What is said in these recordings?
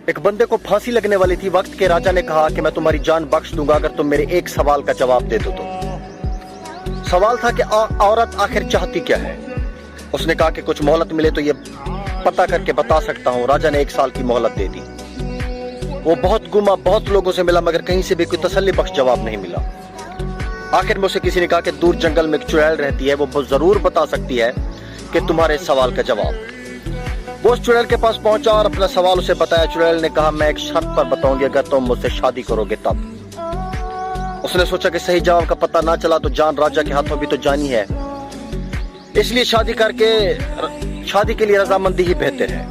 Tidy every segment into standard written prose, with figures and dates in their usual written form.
ایک بندے کو پھانسی لگنے والی تھی، وقت کے راجا نے کہا کہ میں تمہاری جان بخش دوں گا اگر تم میرے ایک سوال کا جواب دے دو تو۔ سوال تھا کہ عورت آخر چاہتی کیا ہے؟ اس نے کہا کہ کچھ مہلت ملے تو یہ پتہ کر کے بتا سکتا ہوں۔ راجا نے 1 سال کی مہلت دے دی۔ وہ بہت گھوما، بہت لوگوں سے ملا، مگر کہیں سے بھی کوئی تسلی بخش جواب نہیں ملا۔ آخر میں اسے کسی نے کہا کہ دور جنگل میں ایک چڑیل رہتی ہے، وہ ضرور بتا سکتی ہے کہ تمہارے سوال کا جواب۔ وہ اس چڑیل کے پاس پہنچا اور اپنا سوال اسے بتایا۔ چڑیل نے کہا میں ایک شرط پر بتاؤں گی، اگر تم مجھ سے شادی کرو گے تب۔ اس نے سوچا کہ صحیح جواب کا پتہ نہ چلا تو جان راجا کے ہاتھوں بھی تو جانی ہے، اس لیے شادی کے لیے رضامندی ہی بہتر ہے۔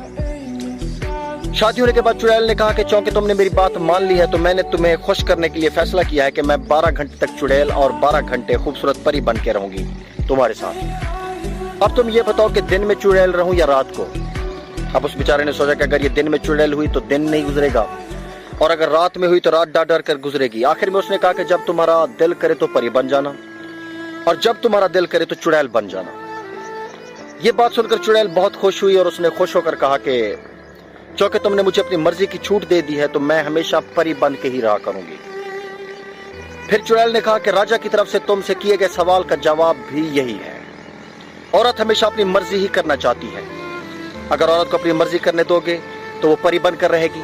شادی ہونے کے بعد چڑیل نے کہا کہ چونکہ تم نے میری بات مان لی ہے تو میں نے تمہیں خوش کرنے کے لیے فیصلہ کیا ہے کہ میں 12 گھنٹے تک چڑیل اور 12 گھنٹے خوبصورت پری بن کے رہوں گی تمہارے ساتھ۔ اب تم یہ بتاؤ کہ دن میں چڑیل رہوں یا رات کو؟ اب اس بیچارے نے سوچا کہ اگر یہ دن میں چڑیل ہوئی تو دن نہیں گزرے گا، اور اگر رات میں ہوئی تو رات ڈر کر گزرے گی۔ آخر میں اس نے کہا کہ جب تمہارا دل کرے تو پری بن جانا، اور جب تمہارا دل کرے تو چڑیل بن جانا۔ یہ بات سن کر چڑیل بہت خوش ہوئی اور اس نے خوش ہو کر کہا کہ چونکہ تم نے مجھے اپنی مرضی کی چھوٹ دے دی ہے تو میں ہمیشہ پری بن کے ہی رہا کروں گی۔ پھر چڑیل نے کہا کہ راجا کی طرف سے تم سے کیے گئے سوال کا جواب بھی یہی ہے، عورت ہمیشہ اپنی مرضی ہی کرنا چاہتی ہے۔ اگر عورت کو اپنی مرضی کرنے دو گے تو وہ پری بن کر رہے گی،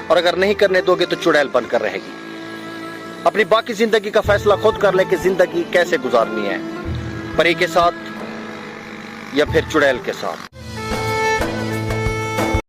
اور اگر نہیں کرنے دو گے تو چڑیل بن کر رہے گی۔ اپنی باقی زندگی کا فیصلہ خود کر لیں کہ زندگی کیسے گزارنی ہے، پری کے ساتھ یا پھر چڑیل کے ساتھ۔